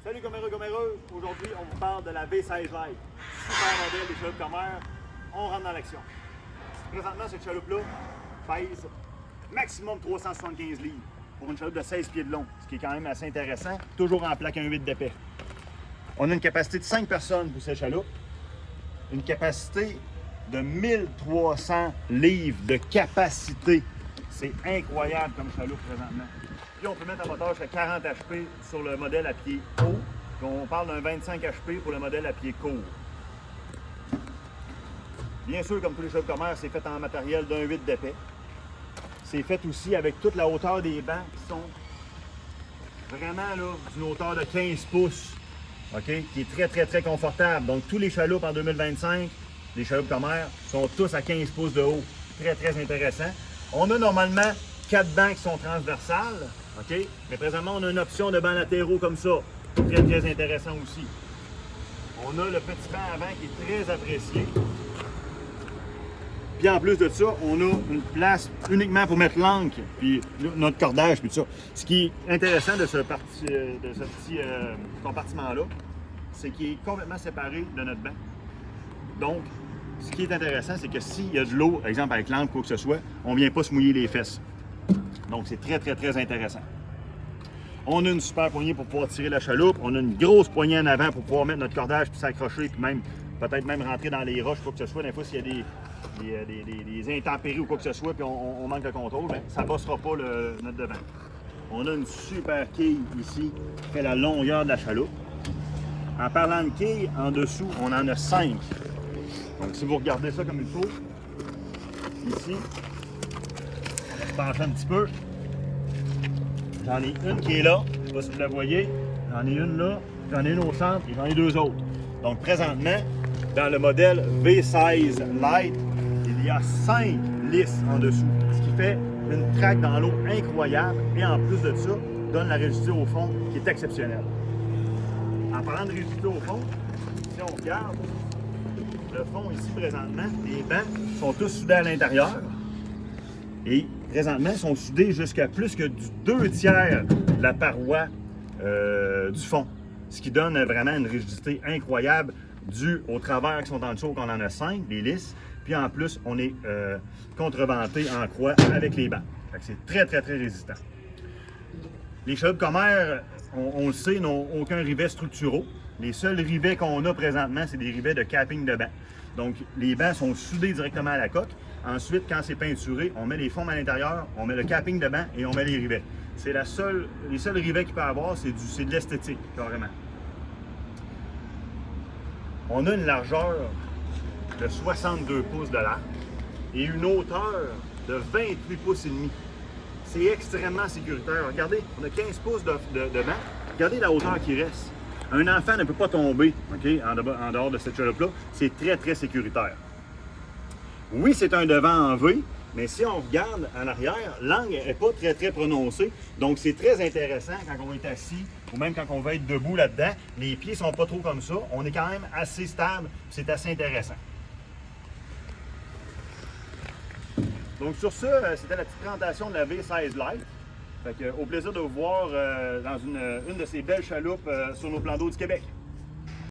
Salut gomméreux! Aujourd'hui, on vous parle de la V16 Lite. Super modèle des chaloupes Comair. On rentre dans l'action. Présentement, cette chaloupe-là pèse maximum 375 livres pour une chaloupe de 16 pieds de long, ce qui est quand même assez intéressant. Toujours en plaque 1,8 d'épais. On a une capacité de 5 personnes pour cette chaloupe. Une capacité de 1300 livres de capacité. C'est incroyable comme chaloupe présentement. Puis on peut mettre un moteur jusqu'à 40 HP sur le modèle à pied haut. Puis on parle d'un 25 HP pour le modèle à pied court. Bien sûr, comme tous les chaloupes Comair, c'est fait en matériel d'1,8 d'épais. C'est fait aussi avec toute la hauteur des bancs qui sont vraiment là d'une hauteur de 15 pouces. OK? Qui est très confortable. Donc tous les chaloupes en 2025, les chaloupes Comair, sont tous à 15 pouces de haut. Très intéressant. On a normalement 4 bancs qui sont transversales. OK? Mais présentement, on a une option de bancs latéraux comme ça. Très intéressant aussi. On a le petit banc avant qui est très apprécié. Puis en plus de ça, on a une place uniquement pour mettre l'ancre, puis notre cordage, puis tout ça. Ce qui est intéressant de ce petit compartiment-là, c'est qu'il est complètement séparé de notre banc. Donc, ce qui est intéressant, c'est que s'il y a de l'eau, par exemple avec l'ancre ou quoi que ce soit, on ne vient pas se mouiller les fesses. Donc, c'est très intéressant. On a une super poignée pour pouvoir tirer la chaloupe. On a une grosse poignée en avant pour pouvoir mettre notre cordage, puis s'accrocher, puis même peut-être même rentrer dans les roches, quoi que ce soit. Des fois, s'il y a des intempéries ou quoi que ce soit, puis on manque de contrôle, bien, ça ne bossera pas notre devant. On a une super quille ici qui fait la longueur de la chaloupe. En parlant de quilles, en dessous, on en a 5. Donc, si vous regardez ça comme il faut, ici, on va se pencher un petit peu. J'en ai une qui est là, je ne sais pas si vous la voyez. J'en ai une là, j'en ai une au centre et j'en ai 2 autres. Donc, présentement, dans le modèle V16 Lite, il y a 5 lisses en dessous, ce qui fait une traque dans l'eau incroyable et en plus de ça, donne la rigidité au fond qui est exceptionnelle. En parlant de rigidité au fond, si on regarde le fond ici présentement, les bancs sont tous soudés à l'intérieur et présentement ils sont soudés jusqu'à plus que du 2/3 de la paroi du fond, ce qui donne vraiment une rigidité incroyable dû aux travers qui sont en dessous, qu'on en a 5, les lisses. Puis en plus, on est contreventé en croix avec les bancs. C'est très résistant. Les chaloupes Comair, on le sait, n'ont aucun rivet structuraux. Les seuls rivets qu'on a présentement, c'est des rivets de capping de banc. Donc, les bancs sont soudés directement à la coque. Ensuite, quand c'est peinturé, on met les formes à l'intérieur, on met le capping de banc et on met les rivets. C'est les seuls rivets qu'il peut y avoir, c'est de l'esthétique, carrément. On a une largeur de 62 pouces de large et une hauteur de 28 pouces et demi. C'est extrêmement sécuritaire. Regardez, on a 15 pouces de banc. Regardez la hauteur qui reste. Un enfant ne peut pas tomber, OK, en dehors de cette chaloupe-là. C'est très sécuritaire. Oui, c'est un devant en V, mais si on regarde en arrière, l'angle n'est pas très prononcé. Donc, c'est très intéressant quand on est assis ou même quand on va être debout là-dedans. Les pieds ne sont pas trop comme ça. On est quand même assez stable. C'est assez intéressant. Donc, sur ce, c'était la petite présentation de la V16 Lite. Fait que, au plaisir de vous voir dans une de ces belles chaloupes sur nos plans d'eau du Québec.